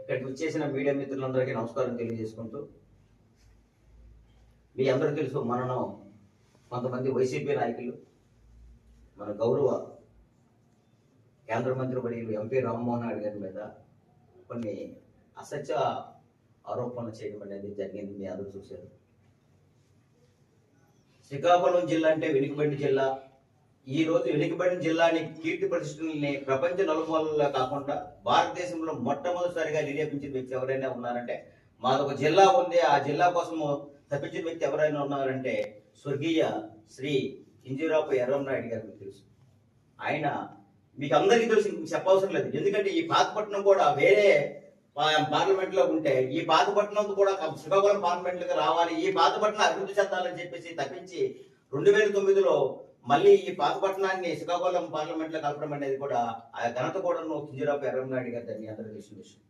ఇక్కడికి వచ్చేసిన మీడియా మిత్రులందరికీ నమస్కారం తెలియజేసుకుంటూ, మీ అందరూ తెలుసు మనను కొంతమంది వైసీపీ నాయకులు మన గౌరవ కేంద్ర మంత్రి వర్యులు ఎంపీ రామ్మోహన్ నాయుడు గారి మీద కొన్ని అసత్య ఆరోపణలు చేయడం అనేది జరిగింది. మీ అందరూ చూశారు. శ్రీకాకుళం జిల్లా అంటే వెనుకబడిన జిల్లా. ఈ రోజు వెనుకబడిన జిల్లాని కీర్తి ప్రతిష్టలని ప్రపంచ నలుమూలల్లో కాకుండా భారతదేశంలో మొట్టమొదటిసారిగా నిరూపించిన వ్యక్తి ఎవరైనా ఉన్నారంటే మాదొక జిల్లా ఉంది, ఆ జిల్లా కోసము తప్పించిన వ్యక్తి ఎవరైనా ఉన్నారంటే స్వర్గీయ శ్రీ కింజరాపు ఎర్రంనాయుడు గారు. మీకు తెలుసు, ఆయన మీకు అందరికీ తెలుసు, చెప్పవసరం లేదు. ఎందుకంటే ఈ పాతపట్నం కూడా వేరే పార్లమెంట్ లో ఉంటే ఈ పాతపట్నం కూడా శ్రీకాకుళం పార్లమెంట్ గా రావాలి, ఈ పాతపట్నం అభివృద్ధి చెందాలని చెప్పేసి తప్పించి 2009లో మళ్ళీ ఈ పాతపట్నాన్ని శ్రీకాకుళం పార్లమెంట్ లో కలపడం అనేది కూడా ఆ ఘనత కూడా కింజరాపు ఎర్రంనాయుడు గారు దాన్ని అందరూ తెలిసిన విషయం.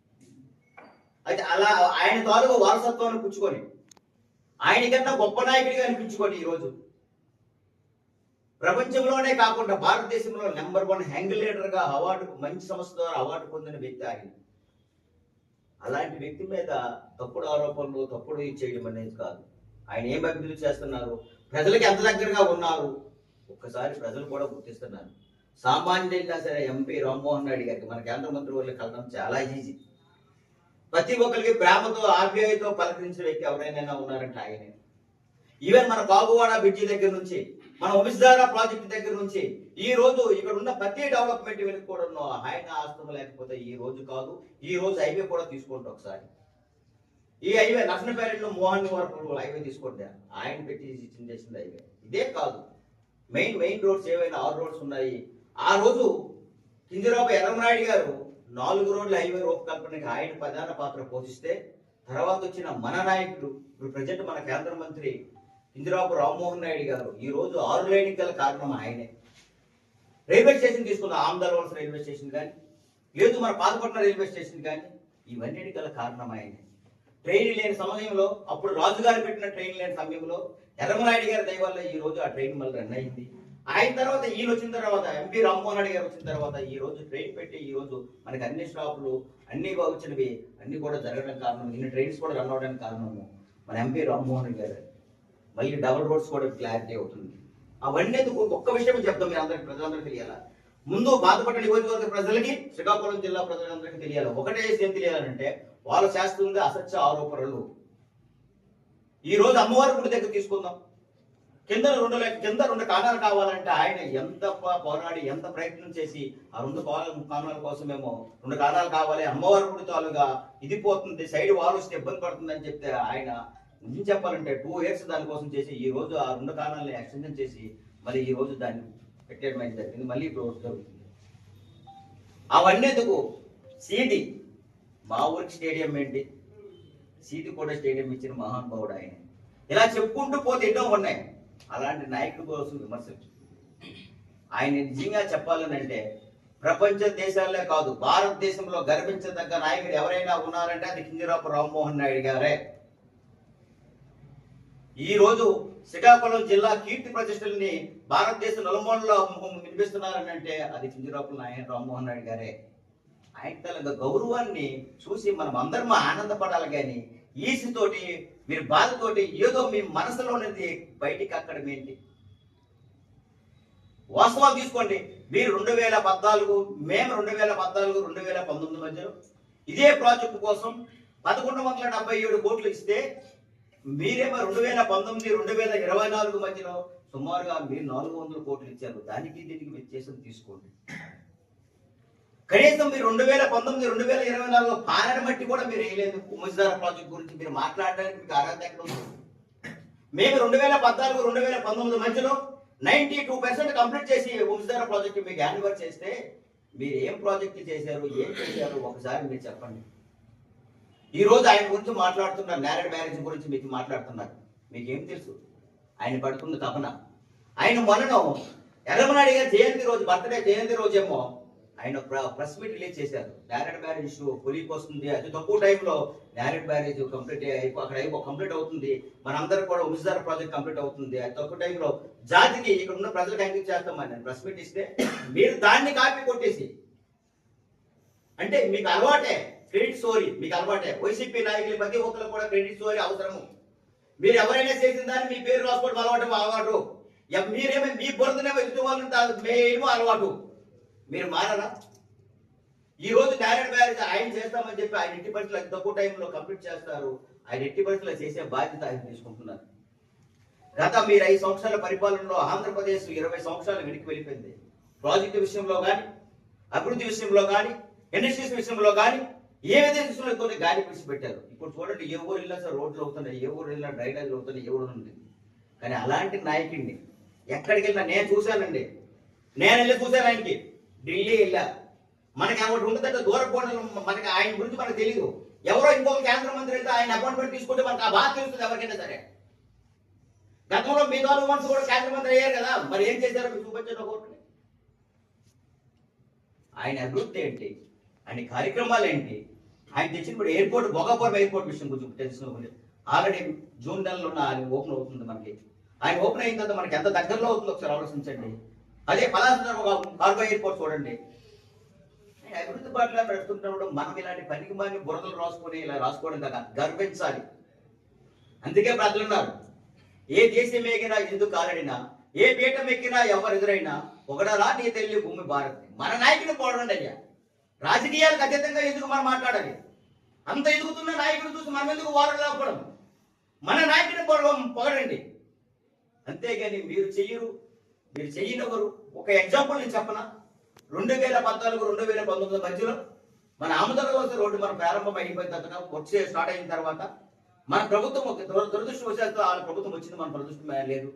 అయితే అలా ఆయన తాలూకు వారసత్వాన్ని పుచ్చుకొని ఆయనకన్నా గొప్ప నాయకుడిగా అనిపించుకొని ఈరోజు ప్రపంచంలోనే కాకుండా భారతదేశంలో నెంబర్ 1 యంగ్ లీడర్ గా అవార్డు, మంచి సంస్థ ద్వారా అవార్డు పొందిన వ్యక్తి ఆయన. అలాంటి వ్యక్తి మీద తప్పుడు ఆరోపణలు, తప్పుడు చేయడం అనేది కాదు. ఆయన ఏం అభివృద్ధి చేస్తున్నారు, ప్రజలకు ఎంత దగ్గరగా ఉన్నారు ఒక్కసారి ప్రజలు కూడా గుర్తిస్తున్నారు. సామాన్యుడైనా సరే ఎంపీ రామ్మోహన్ నాయుడు గారికి మన కేంద్ర మంత్రి వాళ్ళకి కలడం చాలా ఈజీ. ప్రతి ఒక్కరికి ప్రేమతో ఆప్యాయతో పలకరించిన వ్యక్తి ఎవరైనా ఉన్నారంటే ఆయనే. ఈవెన్ మన బాబువాడ బ్రిడ్జి దగ్గర నుంచి, మన వంశధార ప్రాజెక్టు దగ్గర నుంచి ఈ రోజు ఇక్కడ ఉన్న ప్రతి డెవలప్మెంట్ వెనుక కూడా ఆయన ఆస్తం లేకపోతే ఈ రోజు కాదు. ఈ రోజు హైవే కూడా తీసుకుంటాం ఒకసారి. ఈ హైవే నర్సనపేటలో మోహన్ వరకు హైవే తీసుకుంటే ఆయన పెట్టి చేసింది హైవే. ఇదే కాదు, మెయిన్ రోడ్స్ ఏవైనా 6 రోడ్స్ ఉన్నాయి. ఆ రోజు కింజరాపు ఎర్రంనాయుడు గారు 4 రోడ్ల హైవే రూపకల్పనకి ఆయన ప్రధాన పాత్ర పోషిస్తే, తర్వాత వచ్చిన మన నాయకుడు ఇప్పుడు ప్రజెంట్ మన కేంద్ర మంత్రి కింజరాపు రామ్మోహన్ నాయుడు గారు ఈ రోజు 6 లైన్కి గల కారణం ఆయనే. రైల్వే స్టేషన్ తీసుకున్న ఆమదాల రైల్వే స్టేషన్ కానీ, లేదు మన పాతపట్నం రైల్వే స్టేషన్ కానీ, ఇవన్నిటి గల కారణం ఆయనే. ట్రైన్ లేని సమయంలో, అప్పుడు రాజుగారు పెట్టిన ట్రైన్ లేని సమయంలో ఎర్రమనాయుడు గారి దయ వల్ల ఈ రోజు ఆ ట్రైన్ మళ్ళీ రన్ అయింది. ఆయన తర్వాత ఈయన వచ్చిన తర్వాత ఎంపీ రామ్మోహన్ నాయుడు గారు వచ్చిన తర్వాత ఈ రోజు ట్రైన్ పెట్టి ఈ రోజు మనకి అన్ని స్టాపులు అన్ని వచ్చినవి అన్ని కూడా జరగడానికి కారణం, ఇన్ని ట్రైన్స్ కూడా రన్ అవడానికి కారణము మన ఎంపీ రామ్మోహన్ గారు. మళ్ళీ డబుల్ రోడ్స్ కూడా క్లారిటీ అవుతుంది. అవన్నీ ఒక్క విషయం చెప్తాం, మీరు అందరికి ప్రజలందరికీ తెలియాలి. ముందు బాధపడ్డ నియోజకవర్గ ప్రజలకి, శ్రీకాకుళం జిల్లా ప్రజలందరికీ తెలియాలి. ఒకటే ఏం తెలియాలంటే వాళ్ళు చేస్తుంది అసత్య ఆరోపణలు. ఈ రోజు అమ్మవారి గుడి దగ్గర తీసుకుందాం, కింద 2 కాణాలు కావాలంటే ఆయన ఎంత పోరాడి ఎంత ప్రయత్నం చేసి ఆ 2 కాణాల కోసమేమో 2 కాణాలు కావాలి, అమ్మవారి గుడి తాలుగా ఇది పోతుంది, సైడ్ వాల్ వస్తే ఇబ్బంది పడుతుంది అని చెప్తే ఆయన నిజం చెప్పాలంటే 2 ఇయర్స్ దానికోసం చేసి ఈ రోజు ఆ 2 కాణాలని ఎక్స్టెన్షన్ చేసి మళ్ళీ ఈ రోజు దాన్ని పెట్టేయడం అయితే జరిగింది. మళ్ళీ ఇప్పుడు జరుగుతుంది. అవన్నీ ఎందుకు? సీది మా ఊరికి స్టేడియం ఏంటి, సీది కూడా స్టేడియం ఇచ్చిన మహానుభావుడు ఆయన. ఇలా చెప్పుకుంటూ పోతే ఎన్నో ఉన్నాయి. అలాంటి నాయకుడి కోసం విమర్శలు ఆయన నిజంగా చెప్పాలని అంటే ప్రపంచ దేశాలే కాదు భారతదేశంలో గర్వించదగ్గ నాయకుడు ఎవరైనా ఉన్నారంటే అది కింజరాపు రామ్మోహన్ నాయుడు గారే. ఈ రోజు శ్రీకాకుళం జిల్లా కీర్తి ప్రతిష్టల్ని భారతదేశ నలుమూలలో వినిపిస్తున్నారని అంటే అది కింజరాపు రామ్మోహన్ నాయుడు గారే. ఆయన తన గౌరవాన్ని చూసి మనం అందరం ఆనందపడాలి. కానీ ఈసితోటి మీరు బాధతోటి ఏదో మీ మనసులో ఉన్నది బయటికి అక్కడ ఏంటి? వాస్తవాలు తీసుకోండి. మీరు 2014, మేము 2014, 2019 మధ్యలో ఇదే ప్రాజెక్టు కోసం 1177 కోట్లు ఇస్తే మీరేమో 2019, 2024 మధ్యలో సుమారుగా మీరు 400 కోట్లు ఇచ్చారు. దానికి దీనికి వ్యత్యాసం తీసుకోండి. కనీసం మీరు 2019, 2024 పాలన బట్టి కూడా మీరు వేయలేదు. వంశధార ప్రాజెక్ట్ గురించి మీరు మాట్లాడడానికి మీకు అర్హత ఎక్కడ ఉంది? మేము 2014, 2019 మధ్యలో 92% కంప్లీట్ చేసి వంశధార ప్రాజెక్ట్ మీకు హ్యాండ్ ఓవర్ చేస్తే మీరు ఏం ప్రాజెక్ట్ చేశారు, ఏం చేశారు ఒకసారి మీరు చెప్పండి. ఈ రోజు ఆయన గురించి మాట్లాడుతున్నారు, నేరేడ్ బ్యారేజ్ గురించి మీకు మాట్లాడుతున్నారు. మీకేం తెలుసు ఆయన పడుతున్న తపన? ఆయన మొన్న ఎర్రమనాయుడు గారి జయంతి రోజు, బర్త్డే జయంతి రోజేమో ఆయన ప్రెస్ మీట్ రిలీజ్ చేశారు. నేరేడ్ బ్యారేజ్ ఇష్యూ పొలికి వస్తుంది, అతి తక్కువ టైంలో నేరేడ్ బ్యారేజ్ కంప్లీట్ అవుతుంది, మనందరూ కూడా వంశధార ప్రాజెక్ట్ కంప్లీట్ అవుతుంది, అతి తక్కువ టైంలో జాతికి ఇక్కడ ఉన్న ప్రజలకు అంకితం చేస్తామని నేను ప్రెస్ మీట్ ఇస్తే మీరు దాన్ని కాపీ కొట్టేసి, అంటే మీకు అలవాటే క్రెడిట్ స్టోరీ మీకు అలవాటే. వైసీపీ నాయకులు ప్రతి ఒక్కరు కూడా క్రెడిట్ స్టోరీ అవసరము. మీరు ఎవరైనా చేసిన దాన్ని మీ పేరు రాసుకోవడం అలవాటు. మీరేమో మీ బురదనేమో ఎదుటి వాళ్ళని మేమో అలవాటు. మీరు మారరా? ఈ రోజు నారాయణ బ్యారేజ్ ఆయన చేస్తామని చెప్పి ఆయన ఎట్టి పరిస్థితులు అతి తక్కువ టైంలో కంప్లీట్ చేస్తారు. ఆయన ఎట్టి పరిస్థితుల్లో చేసే బాధ్యత ఆయన తీసుకుంటున్నారు. గత మీరు 5 సంవత్సరాల పరిపాలనలో ఆంధ్రప్రదేశ్ 20 సంవత్సరాలు వెనక్కి వెళ్ళిపోయింది. ప్రాజెక్టు విషయంలో కానీ, అభివృద్ధి విషయంలో కానీ, ఇండస్ట్రీస్ విషయంలో కానీ, ఏ విధంగా కొన్ని గాలి పెట్టారు. ఇప్పుడు చూడండి, ఏ ఊరు వెళ్ళినా సరే రోడ్లు అవుతున్నాయి, ఏ ఊరు వెళ్ళినా డ్రైనేజ్ అవుతున్నాయి, ఏ ఊరు ఉంది. కానీ అలాంటి నాయకుడిని ఎక్కడికి వెళ్ళినా నేను చూశానండి. నేను వెళ్ళి చూశాను ఆయనకి. ఢిల్లీ వెళ్ళా. మనకి ఒకటి ఉంటుందంటే దూరపోవడం, మనకి ఆయన గురించి మనకు తెలియదు. ఎవరో ఇంకొక కేంద్ర మంత్రి అయితే ఆయన అపాయింట్మెంట్ తీసుకుంటే మనకు ఆ బాధ తెలుస్తుంది ఎవరికైనా సరే. గతంలో మీ నాలుగు మనసు కూడా కేంద్ర మంత్రి అయ్యారు కదా, మరి ఏం చేశారో మీకు చూపించండి ఒకటి. ఆయన అభివృద్ధి ఏంటి, ఆయన కార్యక్రమాలు ఏంటి, ఆయన తెచ్చినప్పుడు ఎయిర్పోర్ట్, భోగాపురం ఎయిర్పోర్ట్ విషయం గురించి తెలుసుకుని ఆల్రెడీ జూన్ నెలలో ఆయన ఓపెన్ అవుతుంది. మనకి ఆయన ఓపెన్ అయిన తర్వాత మనకి ఎంత దగ్గరలో అవుతుందో ఒకసారి ఆలోచించండి. అదే పలాస కార్గో ఎయిర్పోర్ట్ చూడండి. అభివృద్ధి బాటలో నడుస్తున్నప్పుడు మనం ఇలాంటి పనికి మాని బురదలు రాసుకొని ఇలా రాసుకోవడం కదా, గర్వించాలి. అందుకే ప్రజలున్నారు, ఏ దేశం ఎగినా ఎందుకు కాలడినా, ఏ పీఠం ఎక్కినా ఎవరు ఎదురైనా ఒకడరా నీ తల్లి భూమి భారత్. మన నాయకుని పోడండి అయ్యా. రాజకీయాలకు అతీతంగా ఎందుకు మనం మాట్లాడాలి? అంత ఎదుగుతున్న నాయకుడు చూసి మనం ఎందుకు వారు లేకపోవడం? మన నాయకుని పొగడండి. అంతేగాని మీరు చెయ్యరు, మీరు చెయ్యనవరు. ఒక ఎగ్జాంపుల్ నేను చెప్పనా? 2014, 2019 మధ్యలో మన ఆమదాల రోడ్డు మన ప్రారంభం అయిపోయిన తర్వాత, వచ్చే స్టార్ట్ అయిన తర్వాత మన ప్రభుత్వం దురదృష్టవశాత్తు ఆ ప్రభుత్వం వచ్చింది, మన దురదృష్టం లేదు.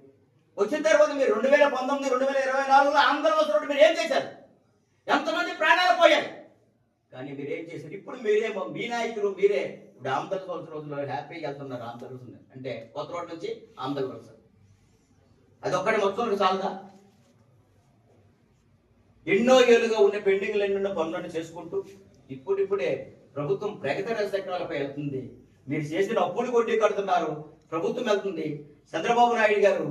వచ్చిన తర్వాత మీరు 2019, 2024లో ఆంధ్రప్రదేశ్ రోడ్డు మీరు ఏం చేశారు? ఎంతమంది ప్రాణాలు పోయారు? కానీ మీరు ఏం చేశారు? ఇప్పుడు మీరేమో మీ నాయకులు మీరే ఇప్పుడు ఆంధ్రప్రదేశ్ రోజుల్లో హ్యాపీగా వెళ్తున్నారు. ఆంధ్రప్రదేశ్ అంటే కొత్త రోడ్ నుంచి ఆంధ్రప్రదేశ్, అది ఒక్కటి మొత్తం చాలదా? ఎన్నో ఏళ్ళుగా ఉన్న పెండింగ్లు ఎన్నో పనులను చేసుకుంటూ ఇప్పుడిప్పుడే ప్రభుత్వం ప్రగతి రచనాలపై వెళ్తుంది. మీరు చేసిన అప్పులు కొట్టి కడుతున్నారు, ప్రభుత్వం వెళ్తుంది. చంద్రబాబు నాయుడు గారు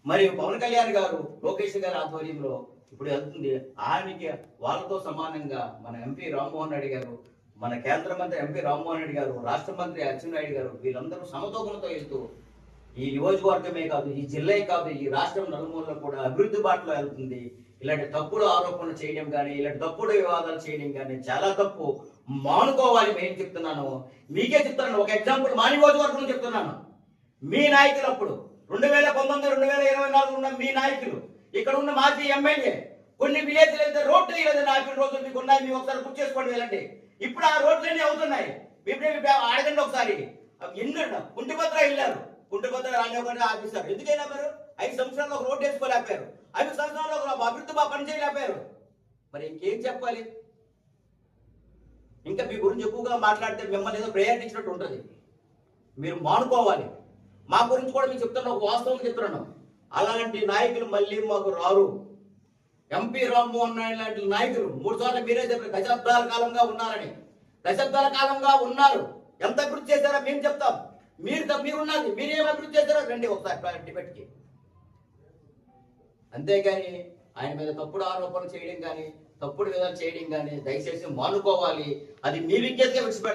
మరియు పవన్ కళ్యాణ్ గారు, లోకేష్ గారి ఆధ్వర్యంలో ఇప్పుడు వెళ్తుంది. ఆయనకి వాళ్ళతో సమానంగా మన ఎంపీ రామ్మోహన్ రెడ్డి గారు, మన కేంద్ర మంత్రి ఎంపీ రామ్మోహన్ రెడ్డి గారు, రాష్ట్ర మంత్రి అచ్చెన్నాయుడు గారు, వీళ్ళందరూ సమతూకంతో వెళ్తూ ఈ నియోజకవర్గమే కాదు, ఈ జిల్లా కాదు, ఈ రాష్ట్రం నలుమూలలో కూడా అభివృద్ధి బాటలో వెళ్తుంది. ఇలాంటి తప్పుడు ఆరోపణలు చేయడం కానీ, ఇలాంటి తప్పుడు వివాదాలు చేయడం కానీ చాలా తప్పు. మానుకోవాలి. నేను చెప్తున్నాను, మీకే చెప్తున్నాను. ఒక ఎగ్జాంపుల్ మా నియోజకవర్గం చెప్తున్నాను. మీ నాయకులు అప్పుడు 2019, 2024 ఉన్న మీ నాయకులు, ఇక్కడ ఉన్న మాజీ ఎమ్మెల్యే, కొన్ని విలేజ్లు అయితే రోడ్లు లేదు. 40 రోజులు మీకు ఉన్నాయి, మీరు ఒకసారి గుర్తు చేసుకోండి వెళ్ళండి. ఇప్పుడు ఆ రోడ్లన్నీ అవుతున్నాయి. అడగండి ఒకసారి. ఎన్నో కుంటిపత్ర వెళ్ళారు, కుంటిపత్ర రానివ్వకుండా ఆపిస్తారు. ఎందుకైనా మీరు 5 సంవత్సరాల్లో ఒక రోడ్డు వేసుకోలేకపోయారు, 5 సంవత్సరాల్లో ఒక అభివృద్ధి పని చేయలేకపోయారు. మరి ఇంకేం చెప్పాలి? ఇంకా మీ గురించి ఎక్కువగా మాట్లాడితే మిమ్మల్ని ఏదో ప్రయత్నించినట్టు ఉంటుంది. మీరు మానుకోవాలి. మా గురించి కూడా మీకు చెప్తున్నా, ఒక వాస్తవం చెప్తున్నాను. అలాంటి నాయకులు మళ్ళీ మాకు రారు. ఎంపీ రామ్మోహన్ నాయుడు లాంటి నాయకులు 3 సార్లు మీరే చెప్పారు దశాబ్దాల కాలంగా ఉన్నారని. దశాబ్దాల కాలంగా ఉన్నారు. ఎంత అభివృద్ధి చేశారో మేము చెప్తాం. మీరున్నది మీరేం అభివృద్ధి చేశారో రండి ఒకసారి డిబేట్కి. అంతేగాని ఆయన మీద తప్పుడు ఆరోపణలు చేయడం కానీ, తప్పుడు విధాలు చేయడం కానీ దయచేసి మానుకోవాలి. అది మీ విజ్ఞతగా విడిచిపెట్టాలి.